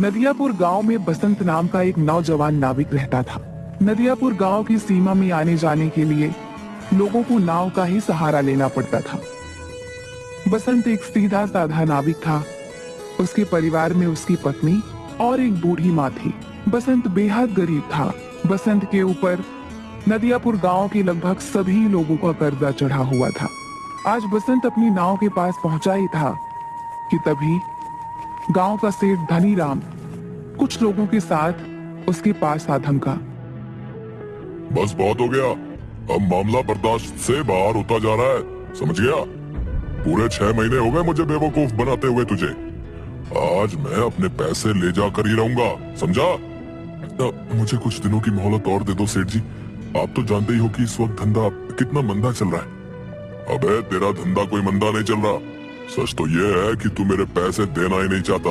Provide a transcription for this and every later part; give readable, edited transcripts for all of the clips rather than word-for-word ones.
नदियापुर गांव में बसंत नाम का एक नौजवान नाविक रहता था। नदियापुर गांव की सीमा में आने जाने के लिए लोगों को नाव का ही सहारा लेना पड़ता था। बसंत एक सीधा साधा नाविक था। उसके परिवार में उसकी पत्नी और एक बूढ़ी माँ थी। बसंत बेहद गरीब था। बसंत के ऊपर नदियापुर गांव के लगभग सभी लोगों का कर्जा चढ़ा हुआ था। आज बसंत अपनी नाव के पास पहुंचा ही था कि तभी गांव का सेठ धनीराम कुछ लोगों के साथ उसके पास आ धमका। बस बहुत हो गया, अब मामला बर्दाश्त से बाहर होता जा रहा है, समझ गया? पूरे 6 महीने हो गए मुझे बेवकूफ बनाते हुए तुझे। आज मैं अपने पैसे ले जाकर ही रहूंगा, समझा? मुझे कुछ दिनों की मोहलत और दे दो सेठ जी। आप तो जानते ही हो कि इस वक्त धंधा कितना मंदा चल रहा है। अबे तेरा धंधा कोई मंदा नहीं चल रहा। सच तो ये है कि तू मेरे पैसे देना ही नहीं चाहता।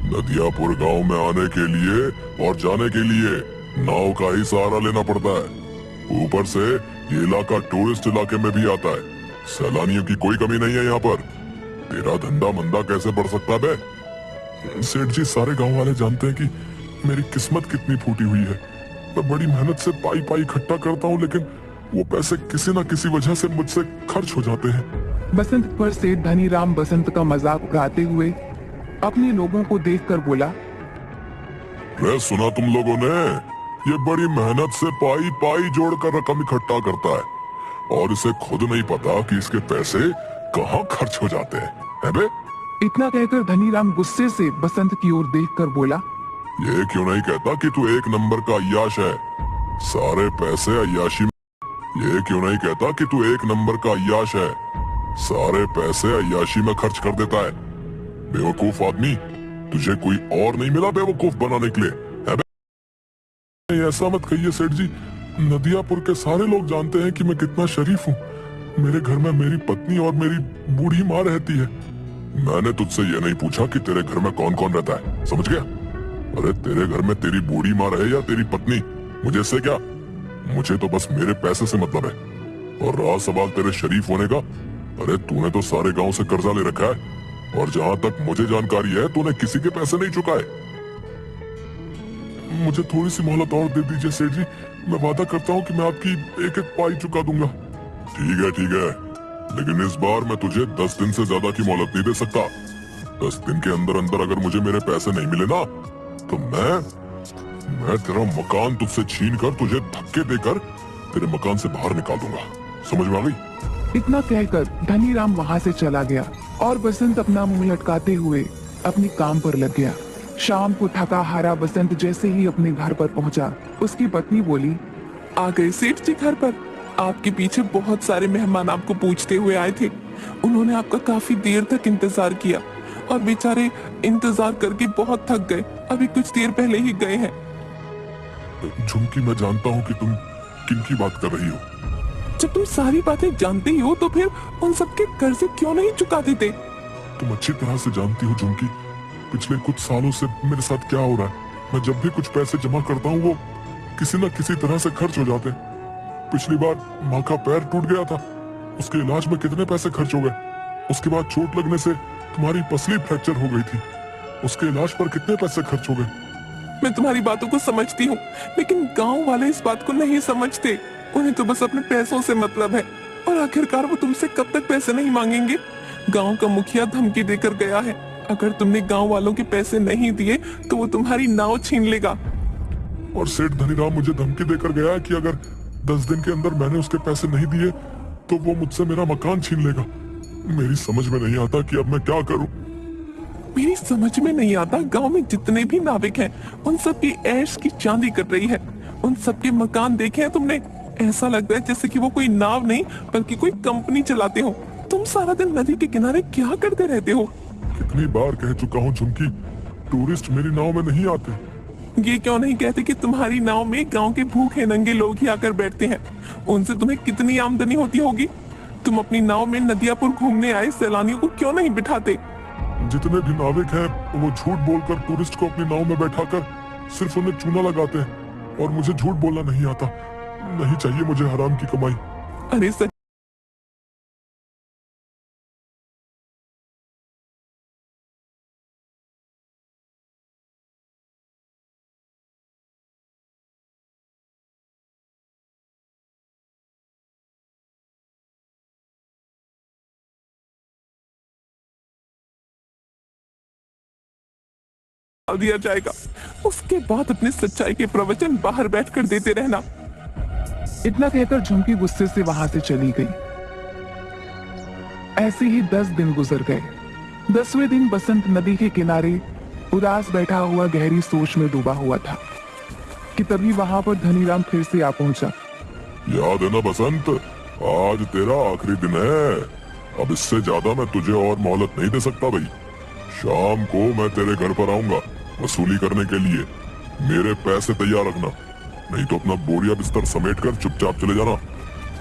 नदियापुर गांव में आने के लिए और जाने के लिए नाव का ही सहारा लेना पड़ता है। ऊपर से ये इलाका टूरिस्ट इलाके में भी आता है। सैलानियों की कोई कमी नहीं है यहाँ पर। तेरा धंधा मंदा कैसे बढ़ सकता बे? सेठ जी, सारे गांव वाले जानते हैं कि मेरी किस्मत कितनी फूटी हुई है। मैं बड़ी मेहनत से पाई पाई इकट्ठा करता हूँ, लेकिन वो पैसे किसी न किसी वजह से मुझसे खर्च हो जाते हैं। बसंत पर सेठ धनीराम बसंत का मजाक उड़ाते हुए अपने लोगों को देखकर बोला, रे सुना तुम लोगों ने? ये बड़ी मेहनत से पाई पाई जोड़कर रकम इकट्ठा करता है और इसे खुद नहीं पता कि इसके पैसे कहाँ खर्च हो जाते हैं बे? इतना कहकर धनीराम गुस्से से बसंत की ओर देखकर बोला, ये क्यों नहीं कहता कि तू एक नंबर का अय्याश है? सारे पैसे अय्याशी में। ये क्यों नहीं कहता कि तू एक नंबर का अय्याश है? सारे पैसे अय्याशी में खर्च कर देता है। बेवकूफ आदमी, तुझे कोई और नहीं मिला बेवकूफ बनाने के लिए, है बे? नहीं, ऐसा मत कहिए सेठ जी। नदियापुर के सारे लोग जानते हैं कि मैं कितना शरीफ हूँ। मेरे घर में मेरी पत्नी और मेरी बूढ़ी माँ रहती है। मैंने तुझसे ये नहीं पूछा कि तेरे घर में कौन कौन रहता है, समझ गया? अरे तेरे घर में तेरी बूढ़ी माँ रहे या तेरी पत्नी, मुझे इससे क्या? मुझे तो बस मेरे पैसे से मतलब है। और रहा सवाल तेरे शरीफ होने का, अरे तूने तो सारे गांव से कर्जा ले रखा है और जहां तक मुझे जानकारी है तूने किसी के पैसे नहीं चुकाए। मुझे थोड़ी सी मोहलत और दे दीजिए सेठ जी। मैं वादा करता हूँ कि मैं आपकी एक एक पाई चुका दूंगा। ठीक है, लेकिन इस बार मैं तुझे 10 दिन से ज्यादा की मोहलत नहीं दे सकता। 10 दिन के अंदर अंदर अगर मुझे मेरे पैसे नहीं मिले ना, तो मैं तेरा मकान तुझसे छीन कर तुझे धक्के देकर तेरे मकान से बाहर निकाल दूंगा। समझ में आ गई? इतना कहकर धनीराम वहां से चला गया और बसंत अपना मुंह लटकाते हुए अपने काम पर लग गया। शाम को थका हारा बसंत जैसे ही अपने घर पर पहुंचा, उसकी पत्नी बोली, आ गए सेठ जी घर पर। आपके पीछे बहुत सारे मेहमान आपको पूछते हुए आए थे। उन्होंने आपका काफी देर तक इंतजार किया और बेचारे इंतजार करके बहुत थक गए। अभी कुछ देर पहले ही गए हैं। झुमकी, मैं जानता हूँ कि तुम किनकी बात कर रही हो। जब तुम सारी बातें जानते ही हो तो फिर उन सबके कर्जे क्यों नहीं चुका देते? तुम अच्छी तरह से जानती हो झुमकी, पिछले कुछ सालों से मेरे साथ क्या हो रहा है। मैं जब भी कुछ पैसे जमा करता हूँ वो किसी न किसी तरह से खर्च हो जाते हैं। पिछली बार माँ का पैर टूट गया था, उसके इलाज में कितने पैसे खर्च हो गए। उसके बाद चोट लगने से तुम्हारी पसली फ्रैक्चर हो गई थी, उसके इलाज पर कितने पैसे खर्च हो गए। मैं तुम्हारी बातों को समझती हूँ, लेकिन गांव वाले इस बात को नहीं समझते। उन्हें तो बस अपने पैसों से मतलब है और आखिरकार वो तुमसे कब तक पैसे नहीं मांगेंगे। गांव का मुखिया धमकी देकर गया है, अगर तुमने गांव वालों के पैसे नहीं दिए तो वो तुम्हारी नाव छीन लेगा। और सेठ धनीराम मुझे धमकी देकर गया है कि अगर 10 दिन के अंदर मैंने उसके पैसे नहीं दिए तो वो मुझसे मेरा मकान छीन लेगा। मेरी समझ में नहीं आता कि अब मैं क्या करूं। मेरी समझ में नहीं आता, गांव में जितने भी नाविक हैं उन सब की ऐश की चांदी कर रही है। उन सबके मकान देखे हैं तुमने? ऐसा लगता है जैसे कि वो कोई नाव नहीं बल्कि कोई कंपनी चलाते हो। तुम सारा दिन नदी के किनारे क्या करते रहते हो? कितनी बार कह चुका हूँ झुमकी, टूरिस्ट मेरी नाव में नहीं आते। ये क्यों नहीं कहते कि तुम्हारी नाव में गांव के भूखे नंगे लोग ही आकर बैठते हैं? उनसे तुम्हें कितनी आमदनी होती होगी। तुम अपनी नाव में नदियापुर घूमने आए सैलानियों को क्यों नहीं बिठाते? जितने भी नाविक हैं वो झूठ बोलकर टूरिस्ट को अपनी नाव में बैठाकर सिर्फ उन्हें चूना लगाते हैं और मुझे झूठ बोलना नहीं आता। नहीं चाहिए मुझे हराम की कमाई। अरे सच निकाल दिया जाएगा। उसके बाद अपनी सच्चाई के प्रवचन बाहर बैठकर देते रहना। इतना कहकर झुमकी गुस्से से वहां से चली गई। ऐसे ही 10 दिन गुजर गए। 10वें दिन बसंत नदी के किनारे उदास बैठा हुआ गहरी सोच में डूबा हुआ था कि तभी वहां पर धनीराम फिर से आ पहुंचा। याद है ना बसंत, आज तेरा आखिरी दिन है। अब इससे ज्यादा मैं तुझे और मोहलत नहीं दे सकता भाई। शाम को मैं तेरे घर पर आऊंगा वसूली करने के लिए। मेरे पैसे तैयार रखना, नहीं तो अपना बोरिया बिस्तर समेट कर चुपचाप चले जाना।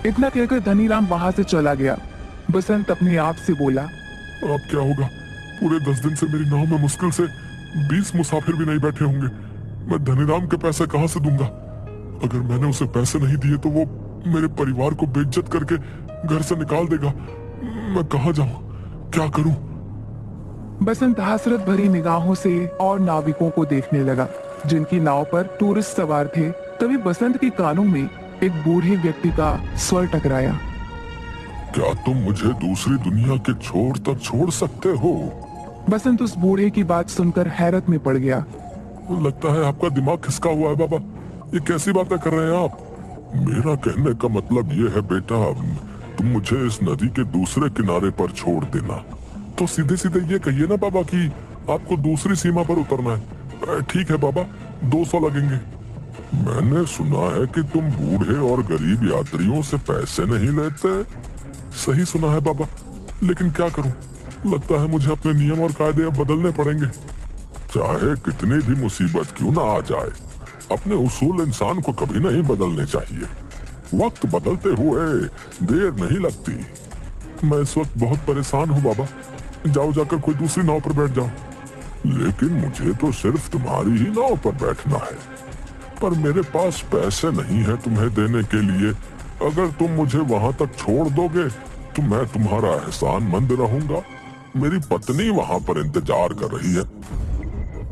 इतना कहकर धनीराम वहां से चला गया। बसंत अपने आप से बोला, अब क्या होगा? पूरे 10 दिन से मेरी नाव में मुश्किल से 20 मुसाफिर भी नहीं बैठे होंगे। मैं धनीराम के पैसे कहां से दूंगा? अगर मैंने उसे पैसे नहीं दिए तो वो मेरे परिवार को बेइज्जत करके घर से निकाल देगा। मैं कहां जाऊं, क्या करूं? बसंत हसरत भरी निगाहों से और नाविकों को देखने लगा जिनकी नाव पर टूरिस्ट सवार थे। तभी बसंत के कानों में एक बूढ़े व्यक्ति का स्वर टकराया। क्या तुम मुझे दूसरी दुनिया के छोर तक छोड़ सकते हो? बसंत उस बूढ़े की बात सुनकर हैरत में पड़ गया। लगता है आपका दिमाग खिसका हुआ है बाबा। ये कैसी बातें कर रहे हैं आप? मेरा कहने का मतलब ये है बेटा, तुम मुझे इस नदी के दूसरे किनारे पर छोड़ देना। तो सीधे सीधे ये कहिए ना बाबा कि आपको दूसरी सीमा पर उतरना है। ठीक है बाबा, 200 लगेंगे। मैंने सुना है कि तुम बूढ़े और गरीब यात्रियों से पैसे नहीं लेते। सही सुना है बाबा, लेकिन क्या करूं? लगता है मुझे अपने नियम और कायदे अब बदलने पड़ेंगे। चाहे कितनी भी मुसीबत क्यों ना आ जाए, अपने उसूल इंसान को कभी नहीं बदलने चाहिए। वक्त बदलते हुए देर नहीं लगती। मैं इस वक्त बहुत परेशान हूँ बाबा। जाओ जाकर कोई दूसरी नाव पर बैठ जाओ। लेकिन मुझे तो सिर्फ तुम्हारी ही नाव पर बैठना है। पर मेरे पास पैसे नहीं है तुम्हें देने के लिए। अगर तुम मुझे वहां तक छोड़ दोगे तो मैं तुम्हारा एहसानमंद रहूंगा। मेरी पत्नी वहां पर इंतजार कर रही है।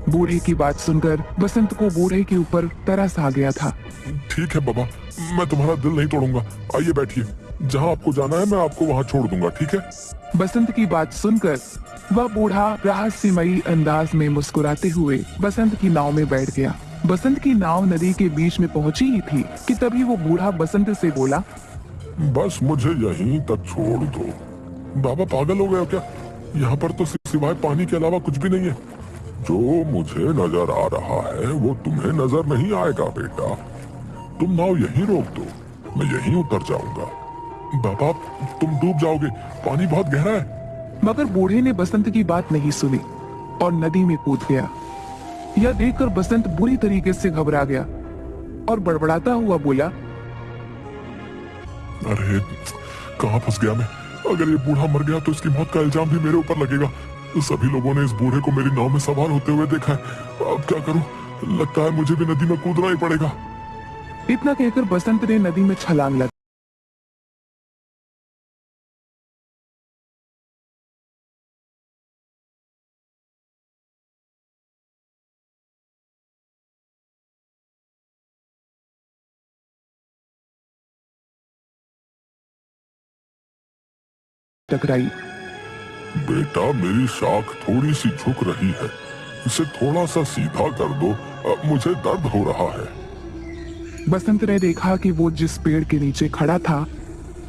बूढ़े की बात सुनकर बसंत को बूढ़े के ऊपर तरस आ गया था। ठीक है बाबा, मैं तुम्हारा दिल नहीं तोड़ूंगा। आइए बैठिए, जहाँ आपको जाना है मैं आपको वहाँ छोड़ दूंगा, ठीक है? बसंत की बात सुनकर वह बूढ़ा रहस्यमयी अंदाज में मुस्कुराते हुए बसंत की नाव में बैठ गया। बसंत की नाव नदी के बीच में पहुंची ही थी कि तभी वो बूढ़ा बसंत से बोला, बस मुझे यहीं तक छोड़ दो। बाबा पागल हो गए हो क्या? यहाँ पर तो सिवाय पानी के अलावा कुछ भी नहीं है। जो मुझे नजर आ रहा है वो तुम्हें नजर नहीं आएगा बेटा। तुम नाव यहीं रोक दो, मैं यहीं उतर जाऊंगा। बाबा तुम डूब जाओगे, पानी बहुत गहरा है। मगर बूढ़े ने बसंत की बात नहीं सुनी और नदी में कूद गया। यह देखकर बसंत बुरी तरीके से घबरा गया और बड़बड़ाता हुआ बोला, अरे कहाँ फंस गया मैं? अगर ये बूढ़ा मर गया तो इसकी मौत का इल्जाम भी मेरे ऊपर लगेगा। सभी लोगों ने इस बूढ़े को मेरी नाव में सवार होते हुए देखा है। अब क्या करूं? लगता है मुझे भी नदी में कूदना ही पड़ेगा। इतना कहकर बसंत ने नदी में छलांग लगा। टकराई। बेटा मेरी शाख थोड़ी सी झुक रही है, इसे थोड़ा सा सीधा कर दो। मुझे दर्द हो रहा है। बसंत ने देखा कि वो जिस पेड़ के नीचे खड़ा था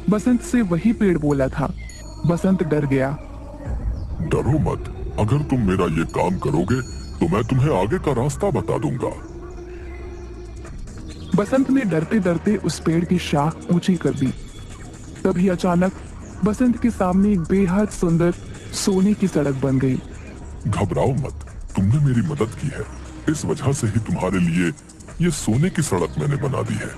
बसंत से वही पेड़ बोला था। बसंत डर गया। डरो मत, अगर तुम मेरा ये काम करोगे तो मैं तुम्हें आगे का रास्ता बता दूंगा। बसंत ने डरते डरते उस पेड़ की शाख ऊंची कर दी। तभी अचानक बसंत के सामने एक बेहद सुंदर सोने की सड़क बन गई। घबराओ मत, तुमने मेरी मदद की है, इस वजह से ही तुम्हारे लिए ये सोने की सड़क मैंने बना दी है।